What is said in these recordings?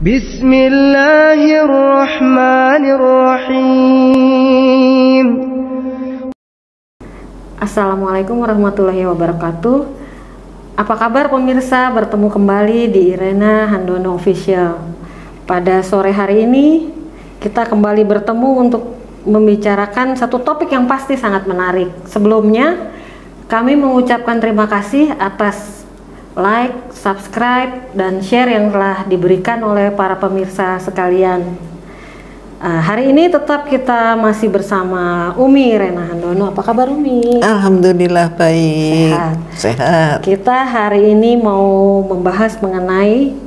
Bismillahirrahmanirrahim. Assalamualaikum warahmatullahi wabarakatuh. Apa kabar pemirsa? Bertemu kembali di Irena Handono Official. Pada sore hari ini kita kembali bertemu untuk membicarakan satu topik yang pasti sangat menarik. Sebelumnya kami mengucapkan terima kasih atas like, subscribe, dan share yang telah diberikan oleh para pemirsa sekalian. Hari ini tetap kita masih bersama Umi Irena Handono. Apa kabar Umi? Alhamdulillah baik. Sehat. Kita hari ini mau membahas mengenai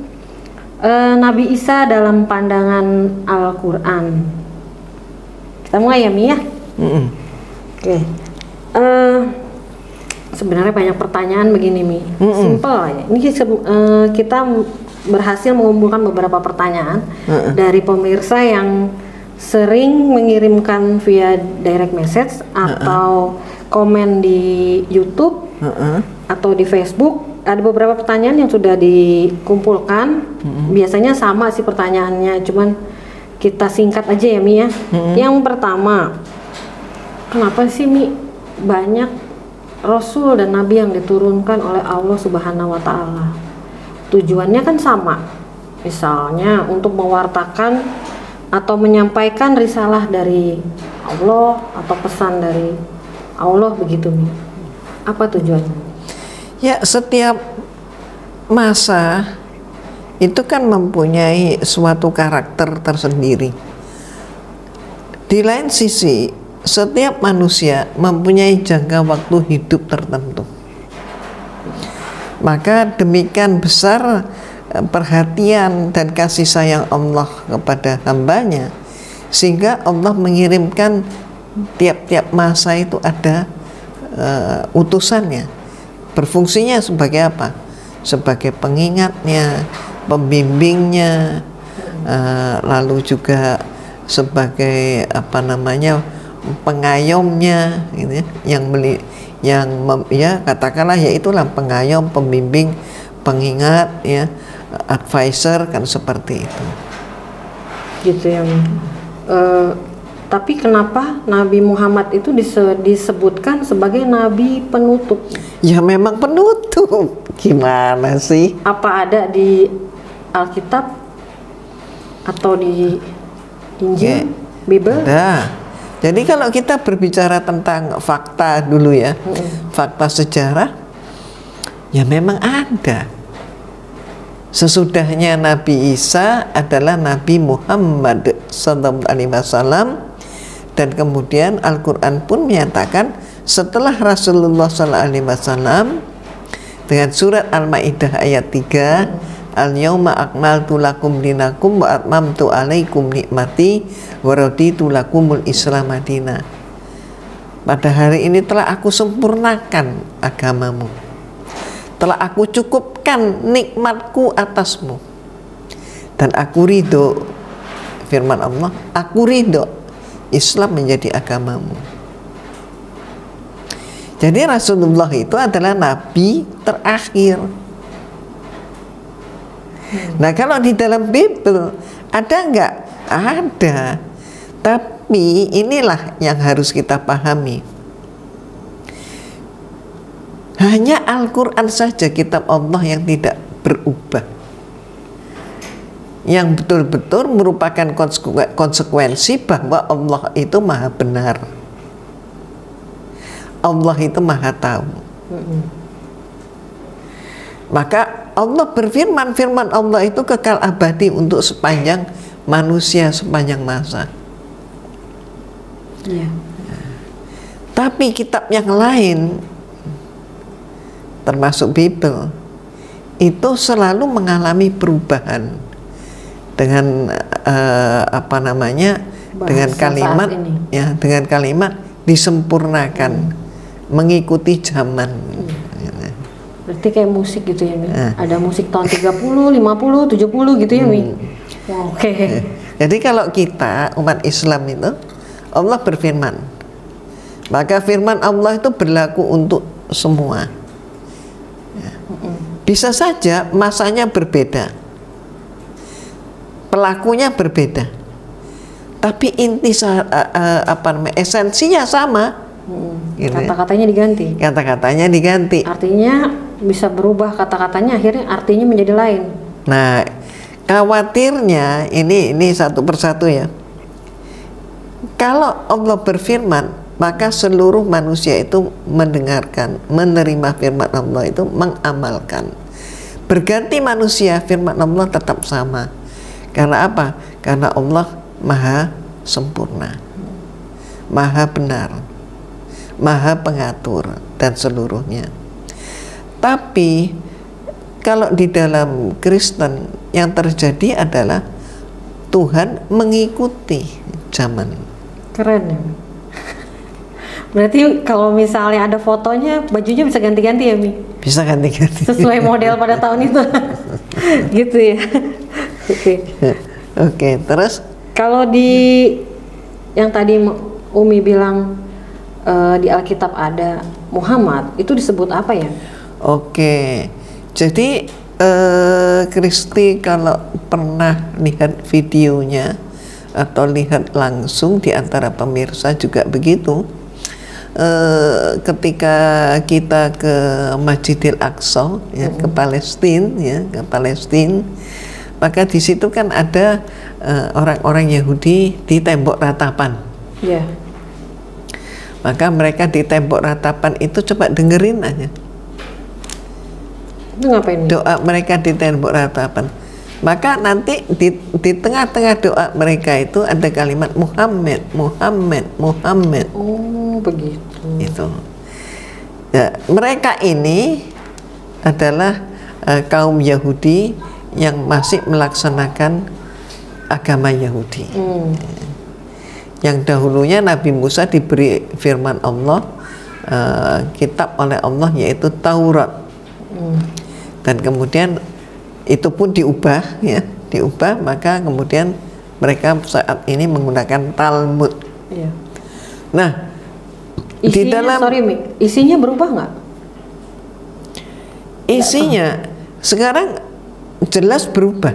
Nabi Isa dalam pandangan Al-Quran. Kita mulai ya Mi ya? Oke. Sebenarnya banyak pertanyaan begini Mi. Simple aja. Ini kita berhasil mengumpulkan beberapa pertanyaan dari pemirsa yang sering mengirimkan via direct message atau komen di YouTube atau di Facebook. Ada beberapa pertanyaan yang sudah dikumpulkan. Biasanya sama sih pertanyaannya, cuman kita singkat aja ya Mi ya. Yang pertama, kenapa sih Mi banyak Rasul dan Nabi yang diturunkan oleh Allah Subhanahu wa Ta'ala? Tujuannya kan sama, misalnya untuk mewartakan atau menyampaikan risalah dari Allah atau pesan dari Allah, begitu Mi. Apa tujuannya? Ya, setiap masa itu kan mempunyai suatu karakter tersendiri. Di lain sisi, setiap manusia mempunyai jangka waktu hidup tertentu. Maka demikian besar perhatian dan kasih sayang Allah kepada hambanya, sehingga Allah mengirimkan tiap-tiap masa itu ada utusannya. Berfungsinya sebagai apa? Sebagai pengingatnya, pembimbingnya, lalu juga sebagai pengayomnya, gitu ya, katakanlah ya itulah pengayom, pembimbing, pengingat, ya, advisor, kan seperti itu. Gitu ya. Tapi kenapa Nabi Muhammad itu disebutkan sebagai Nabi penutup? Ya memang penutup. Gimana sih? Apa ada di Alkitab atau di Injil, Bible? Ada. Jadi kalau kita berbicara tentang fakta dulu ya, fakta sejarah, ya memang ada. Sesudahnya Nabi Isa adalah Nabi Muhammad SAW, dan kemudian Al-Quran pun menyatakan setelah Rasulullah SAW dengan surat Al-Maidah ayat 3, Al-yawma akmaltu lakum dinakum wa atmamtu alaikum nikmati wa raditu lakumul Islam madina. Pada hari ini telah aku sempurnakan agamamu, telah aku cukupkan nikmatku atasmu, dan aku ridho, firman Allah, aku ridho Islam menjadi agamamu. Jadi Rasulullah itu adalah Nabi terakhir. Nah kalau di dalam Bible ada nggak? Ada. Tapi inilah yang harus kita pahami. Hanya Al-Quran saja, kitab Allah, yang tidak berubah, yang betul-betul merupakan konsekuensi bahwa Allah itu maha benar, Allah itu maha tahu. Maka Allah berfirman, firman Allah itu kekal abadi untuk sepanjang manusia, sepanjang masa. Tapi kitab yang lain, termasuk Bible, itu selalu mengalami perubahan dengan dengan kalimat ya, dengan kalimat disempurnakan, mengikuti zaman. Berarti kayak musik gitu ya Mi? Ada musik tahun 30, 50, 70 gitu ya Mi? Oke. Jadi kalau kita umat Islam itu, Allah berfirman, maka firman Allah itu berlaku untuk semua. Bisa saja masanya berbeda. pelakunya berbeda, tapi inti esensinya sama. Gitu. Kata-katanya diganti. Kata-katanya diganti. Artinya bisa berubah kata-katanya, akhirnya artinya menjadi lain. Nah, khawatirnya ini satu persatu ya. Kalau Allah berfirman, maka seluruh manusia itu mendengarkan, menerima firman Allah itu mengamalkan. Berganti manusia, firman Allah tetap sama. Karena apa? Karena Allah maha sempurna, maha benar, maha pengatur dan seluruhnya. Tapi kalau di dalam Kristen yang terjadi adalah Tuhan mengikuti zaman. Keren ya. Berarti kalau misalnya ada fotonya, bajunya bisa ganti-ganti ya, Mi? Bisa ganti-ganti. Sesuai model pada tahun itu. Gitu ya. Oke. Oke, terus? Kalau di yang tadi Umi bilang di Alkitab ada Muhammad, itu disebut apa ya? Oke, jadi Kristi kalau pernah lihat videonya atau lihat langsung di antara pemirsa juga begitu. Ketika kita ke Masjidil Aqsa ya, ke Palestina ya, ke Palestina, maka di situ kan ada orang-orang Yahudi di tembok ratapan. Yeah. Maka mereka di tembok ratapan itu coba dengerin aja. Itu ngapain? Doa mereka di tembok ratapan. Maka nanti di tengah-tengah doa mereka itu ada kalimat Muhammad, Muhammad, Muhammad. Oh, begitu. Itu. Ya, mereka ini adalah kaum Yahudi yang masih melaksanakan agama Yahudi. Yang dahulunya Nabi Musa diberi firman Allah, kitab oleh Allah yaitu Taurat. Dan kemudian itu pun diubah ya, diubah, maka kemudian mereka saat ini menggunakan Talmud. Iya. Nah, isinya, di dalam isinya berubah nggak? Isinya sekarang jelas berubah.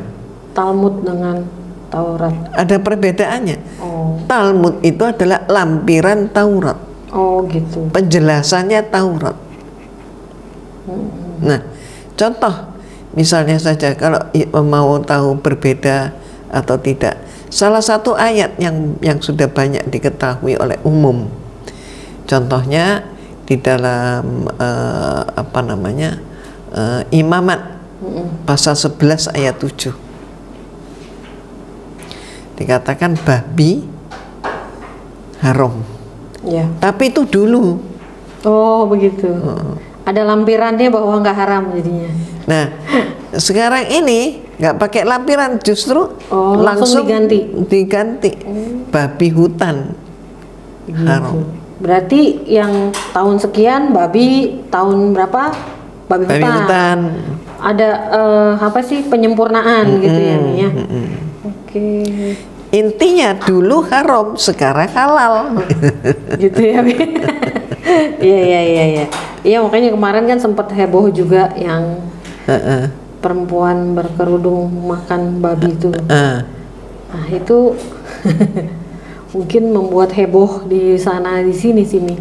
Talmud dengan Taurat. Ada perbedaannya. Oh. Talmud itu adalah lampiran Taurat. Oh, gitu. Penjelasannya Taurat. Nah, contoh misalnya saja kalau mau tahu berbeda atau tidak, salah satu ayat yang sudah banyak diketahui oleh umum, contohnya di dalam Imamat pasal 11 ayat 7 dikatakan babi haram. Ya. Tapi itu dulu. Oh, begitu. Ada lampirannya bahwa nggak haram jadinya. Nah, sekarang ini nggak pakai lampiran, justru langsung diganti. Babi hutan Gitu. haram. Berarti yang tahun sekian babi, tahun berapa babi hutan. Ada penyempurnaan gitu ya, Mi, ya. Oke. Intinya dulu haram, sekarang halal. Gitu ya, Mi. Iya. Iya, makanya kemarin kan sempat heboh juga yang perempuan berkerudung makan babi itu. Nah, itu mungkin membuat heboh di sana di sini sini.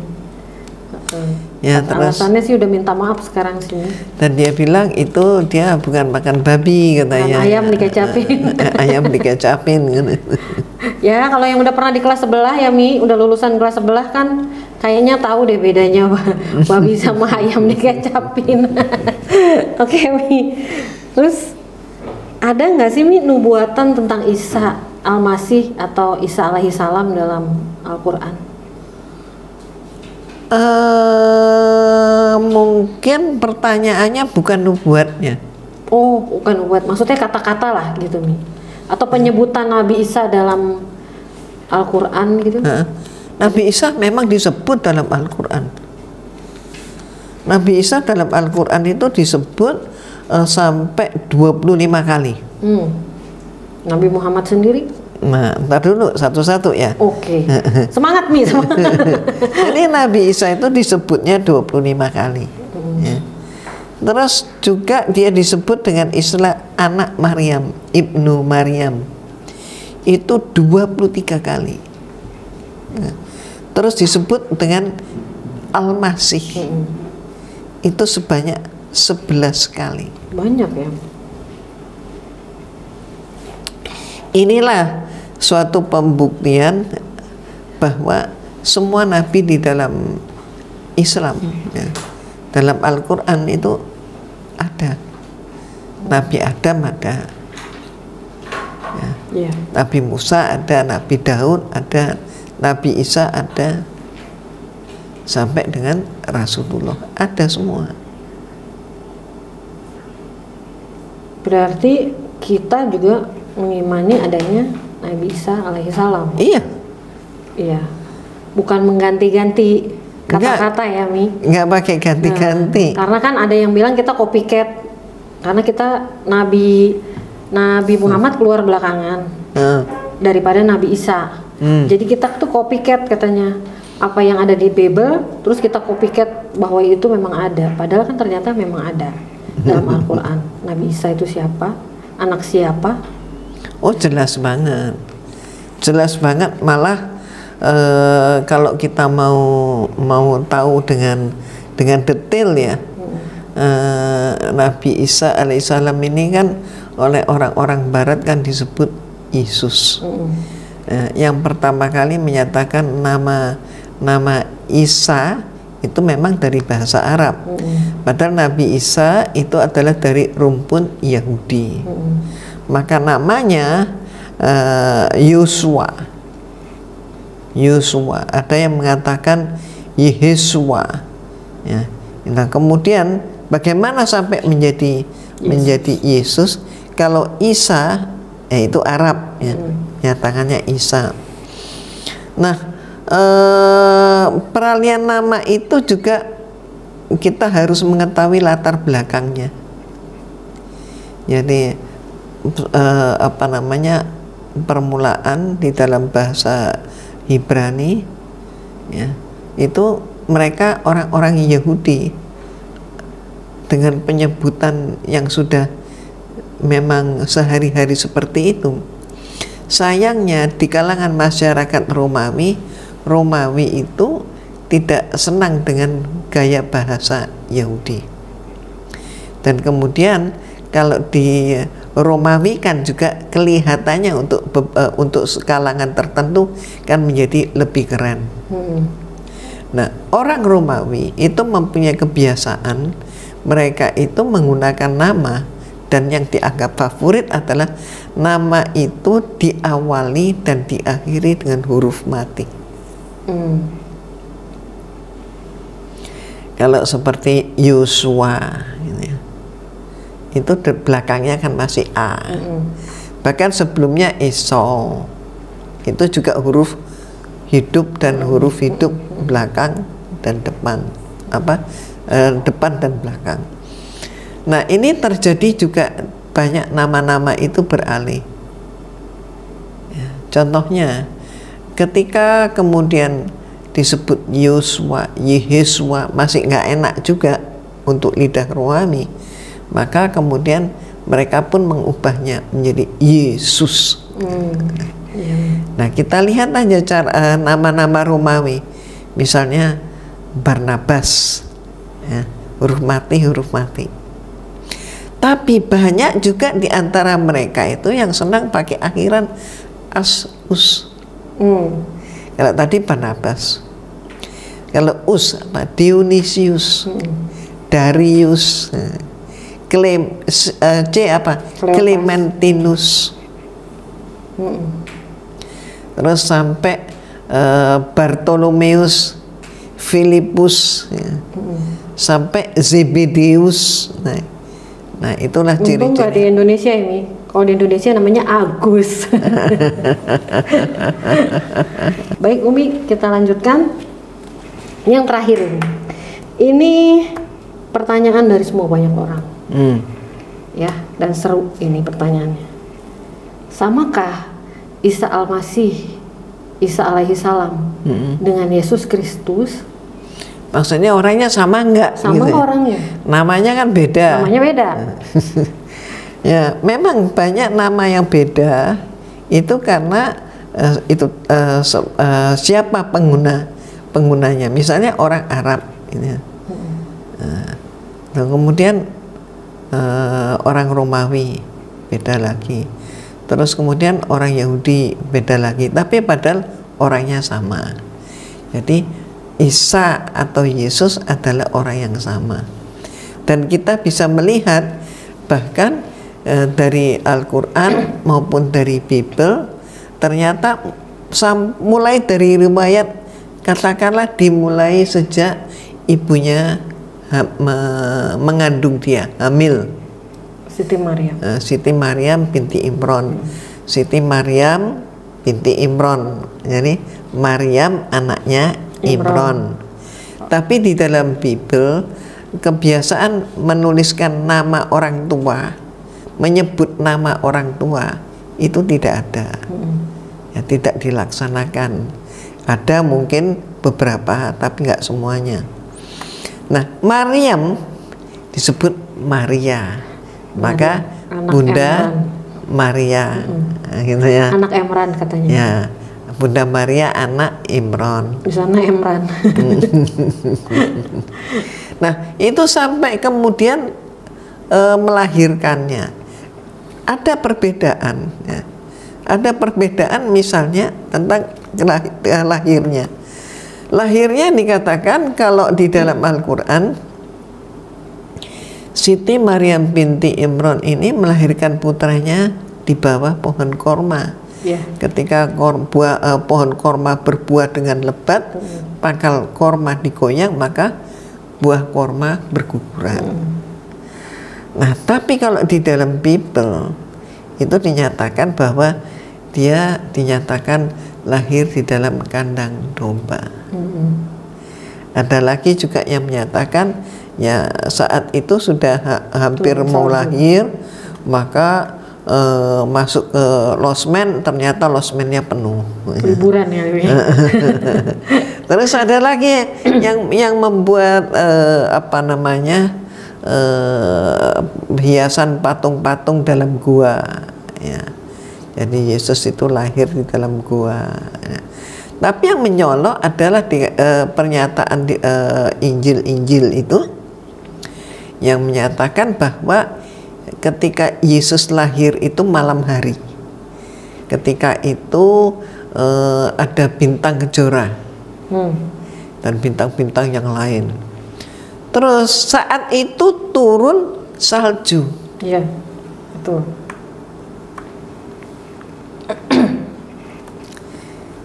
Ya, terus alasannya sih udah minta maaf sekarang sini. Dan dia bilang itu dia bukan makan babi katanya. Bukan ayam dikecapin. Ayam dikecapin gitu. Ya, kalau yang udah pernah di kelas sebelah ya, Mi, udah lulusan kelas sebelah kan kayaknya tahu deh bedanya babi sama ayam dikecapin. Oke, Mi. Terus ada nggak sih, Mi, nubuatan tentang Isa Al-Masih atau Isa alaihi salam dalam Al-Quran? Mungkin pertanyaannya bukan nubuatnya. Oh, bukan nubuat. Maksudnya kata-kata lah gitu, Mi. Atau penyebutan Nabi Isa dalam Al-Quran gitu. Nabi Isa memang disebut dalam Al-Quran. Nabi Isa dalam Al-Quran itu disebut sampai 25 kali. Nabi Muhammad sendiri? Nah, ntar dulu satu-satu ya. Oke. Semangat, Mi, semangat. Jadi Nabi Isa itu disebutnya 25 kali. Ya. Terus juga dia disebut dengan istilah anak Maryam, Ibnu Maryam. itu 23 kali. Nah, terus disebut dengan Al-Masih itu sebanyak 11 kali. Banyak ya. Inilah suatu pembuktian bahwa semua nabi di dalam Islam, ya, dalam Al-Quran itu ada. Nabi Adam ada, ya. Nabi Musa ada, Nabi Daud ada, Nabi Isa ada, sampai dengan Rasulullah ada semua. Berarti kita juga mengimani adanya Nabi Isa alaihi salam. Iya. Iya. Bukan mengganti-ganti kata-kata ya, Mi. Nggak pakai ganti-ganti. Karena kan ada yang bilang kita copycat. Karena kita Nabi Muhammad keluar belakangan daripada Nabi Isa. Jadi kita tuh copycat katanya. Apa yang ada di Bible, terus kita copycat bahwa itu memang ada. Padahal kan ternyata memang ada dalam Al-Quran. Nabi Isa itu siapa? Anak siapa? Oh, jelas banget. Jelas banget. Malah kalau kita mau tahu dengan detail ya, Nabi Isa alaihissalam ini kan oleh orang-orang Barat kan disebut Yesus. Yang pertama kali menyatakan nama Isa itu memang dari bahasa Arab. Padahal Nabi Isa itu adalah dari rumpun Yahudi. Maka namanya Yosua. Ada yang mengatakan Yehesua. Ya. Nah, kemudian bagaimana sampai menjadi Yesus? Kalau Isa itu Arab ya. Nyatakannya Isa. Nah, peralihan nama itu juga kita harus mengetahui latar belakangnya. Jadi permulaan di dalam bahasa Ibrani ya, itu mereka orang-orang Yahudi dengan penyebutan yang sudah memang sehari-hari seperti itu. Sayangnya di kalangan masyarakat Romawi itu tidak senang dengan gaya bahasa Yahudi. Dan kemudian kalau di Romawi kan juga kelihatannya untuk kalangan tertentu kan menjadi lebih keren. Nah, orang Romawi itu mempunyai kebiasaan mereka itu menggunakan nama, dan yang dianggap favorit adalah nama itu diawali dan diakhiri dengan huruf mati. Kalau seperti Yosua gitu ya, itu di belakangnya kan masih A. Bahkan sebelumnya Esau itu juga huruf hidup dan huruf hidup belakang dan depan, depan dan belakang. Nah, ini terjadi juga banyak nama-nama itu beralih ya, contohnya ketika kemudian disebut Yosua, Yehesua masih nggak enak juga untuk lidah Romawi, maka kemudian mereka pun mengubahnya menjadi Yesus. Nah, kita lihat aja cara nama-nama Romawi, misalnya Barnabas ya, huruf mati. Tapi banyak juga di antara mereka itu yang senang pakai akhiran as-us. Kalau tadi Barnabas, kalau us apa? Dionysius, Darius, Clementinus, terus sampai Bartolomeus, Filipus, ya, sampai Zebedeus. Nah, itulah ciri-ciri. Untung nggak di Indonesia ini. Kalau di Indonesia namanya Agus. Baik, Umi, kita lanjutkan. Yang terakhir ini pertanyaan dari semua banyak orang. Ya, dan seru ini pertanyaannya. Samakah Isa Al-Masih, Isa alaihi salam dengan Yesus Kristus? Maksudnya orangnya sama enggak? Sama gitu orangnya. Namanya kan beda. Namanya beda. Ya, memang banyak nama yang beda itu karena siapa penggunanya, misalnya orang Arab ini. Kemudian orang Romawi beda lagi, terus kemudian orang Yahudi beda lagi, tapi padahal orangnya sama. Jadi Isa atau Yesus adalah orang yang sama, dan kita bisa melihat bahkan dari Al-Quran maupun dari Bible, ternyata mulai dari riwayat, katakanlah dimulai sejak ibunya mengandung dia, hamil, Siti Maryam binti Imran, Siti Maryam binti Imran, jadi Maryam anaknya Imran. Tapi di dalam Bible kebiasaan menuliskan nama orang tua, menyebut nama orang tua itu tidak ada, ya, tidak dilaksanakan. Ada mungkin beberapa, tapi nggak semuanya. Nah, Maryam disebut Maria, maka Bunda Emran. Maria, gitu ya. Anak Emran katanya. Ya, Bunda Maria anak Imran. Di sana Emran. Nah, itu sampai kemudian melahirkannya. Ada perbedaan, ya. Ada perbedaan misalnya tentang lahirnya. Lahirnya dikatakan kalau di dalam Al-Quran, Siti Maryam binti Imran ini melahirkan putranya di bawah pohon korma. Ketika pohon korma berbuah dengan lebat, pangkal korma digoyang, maka buah korma berguguran. Nah, tapi kalau di dalam Bible itu dinyatakan bahwa dia dinyatakan lahir di dalam kandang domba. Ada lagi juga yang menyatakan ya saat itu sudah hampir mau lahir, maka masuk ke losmen, ternyata losmennya penuh. Liburan ya. Terus ada lagi yang membuat apa namanya hiasan patung-patung dalam gua, ya. Jadi Yesus itu lahir di dalam gua, ya. Tapi yang menyolok adalah pernyataan di Injil-Injil itu yang menyatakan bahwa ketika Yesus lahir itu malam hari, ketika itu ada bintang kejora dan bintang-bintang yang lain. Terus saat itu turun salju. Iya, betul.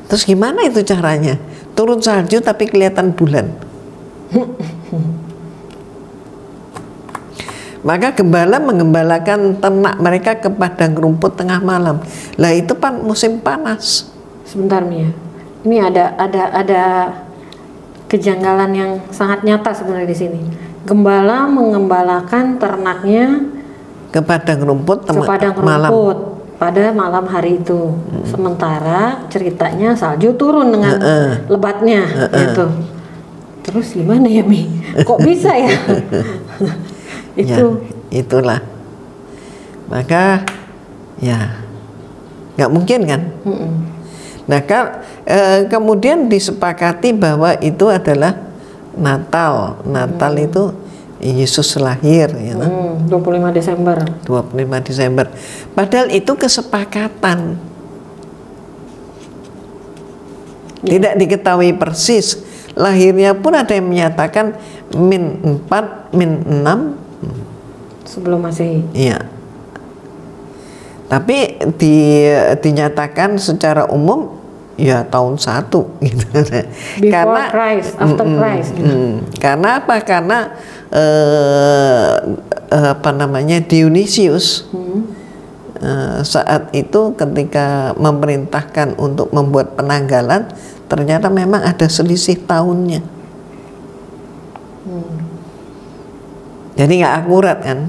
Terus gimana itu caranya? Turun salju tapi kelihatan bulan. Maka gembala menggembalakan ternak mereka ke padang rumput tengah malam. Lah itu musim panas. Sebentar Mia, ini ada kejanggalan yang sangat nyata sebenarnya di sini. Gembala mengembalakan ternaknya ke padang rumput malam pada malam hari itu. Sementara ceritanya salju turun dengan lebatnya gitu. Terus gimana ya Mi? Kok bisa ya? Itu ya, itulah. Maka ya nggak mungkin kan? Nah, kemudian disepakati bahwa itu adalah Natal. Natal itu Yesus lahir, ya, 25 Desember. 25 Desember. Padahal itu kesepakatan. Tidak diketahui persis. Lahirnya pun ada yang menyatakan -4, -6 sebelum Masehi. Iya. Tapi dinyatakan secara umum ya tahun 1 gitu. Before Christ, after Christ. Karena apa? Karena apa namanya Dionysius saat itu ketika memerintahkan untuk membuat penanggalan, ternyata memang ada selisih tahunnya. Jadi nggak akurat kan?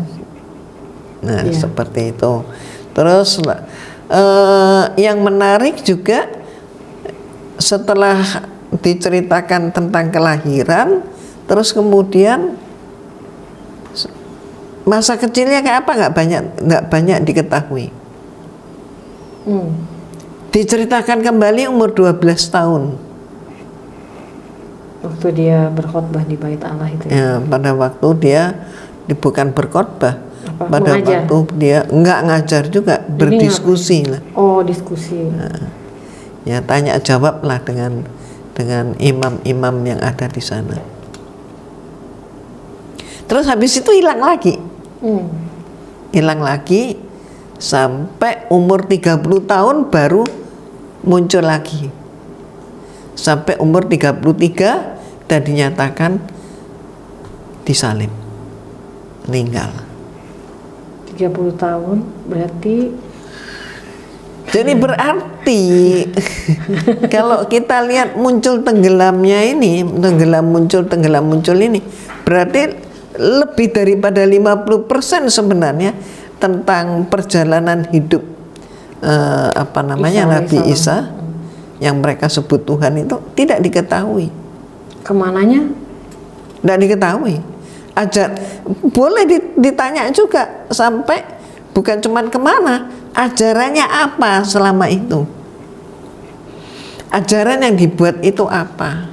Nah, seperti itu. Terus yang menarik juga setelah diceritakan tentang kelahiran, terus kemudian masa kecilnya kayak apa nggak banyak diketahui. Diceritakan kembali umur 12 tahun. Waktu dia berkhotbah di Bait Allah itu. Ya, pada waktu dia bukan berkhotbah. Apa, pada mengajar? waktu dia enggak ngajar juga, berdiskusi lah. Oh, diskusi. Nah, ya tanya jawab lah dengan imam-imam yang ada di sana. Terus habis itu hilang lagi. Hilang lagi sampai umur 30 tahun baru muncul lagi. Sampai umur 33 dan dinyatakan disalib. Meninggal. 30 tahun berarti. Jadi berarti kalau kita lihat muncul tenggelamnya ini, tenggelam muncul ini, berarti lebih daripada 50% sebenarnya tentang perjalanan hidup Nabi Isa yang mereka sebut Tuhan itu tidak diketahui. Kemananya? Tidak diketahui. Boleh ditanya juga sampai bukan cuman kemana, ajarannya apa selama itu, ajaran yang dibuat itu apa,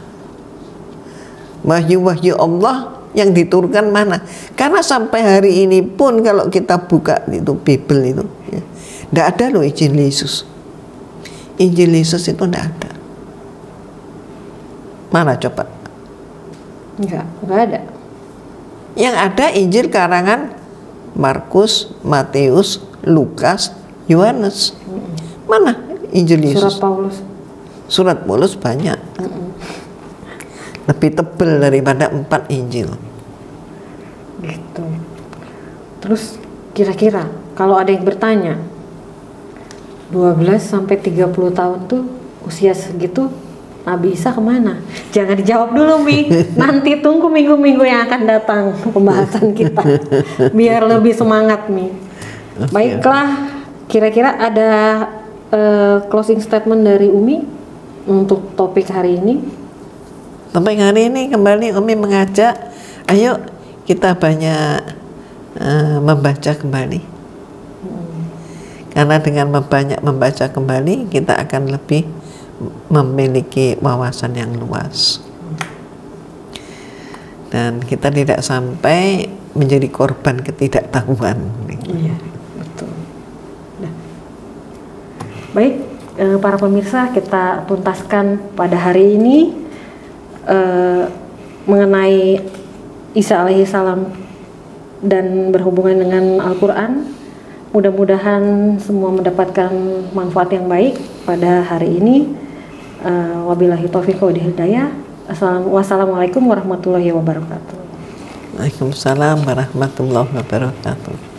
wahyu-wahyu Allah yang diturunkan mana. Karena sampai hari ini pun kalau kita buka itu Bible itu ya, tidak ada loh Injil Yesus. Injil Yesus itu tidak ada. Mana coba? Enggak ada. Yang ada Injil karangan Markus, Matius, Lukas, Yohanes. Mana Injil Yesus? Surat Paulus banyak. Lebih tebal daripada 4 Injil. Gitu. Terus kira-kira kalau ada yang bertanya 12 sampai 30 tahun tuh usia segitu Nabi Isa kemana? Jangan dijawab dulu, Mi. Nanti tunggu minggu-minggu yang akan datang pembahasan kita. Biar lebih semangat, Mi. Baiklah, kira-kira ada closing statement dari Umi untuk topik hari ini? Topik hari ini kembali Umi mengajak, ayo kita banyak membaca kembali. Karena dengan banyak membaca kembali, kita akan lebih memiliki wawasan yang luas dan kita tidak sampai menjadi korban ketidaktahuan. Iya, betul. Nah, baik, para pemirsa, kita tuntaskan pada hari ini mengenai Isa alaihissalam dan berhubungan dengan Al-Quran. Mudah-mudahan semua mendapatkan manfaat yang baik pada hari ini. Wabillahi taufiq wa hidayah. Wassalamualaikum warahmatullahi wabarakatuh. Waalaikumsalam warahmatullahi wabarakatuh.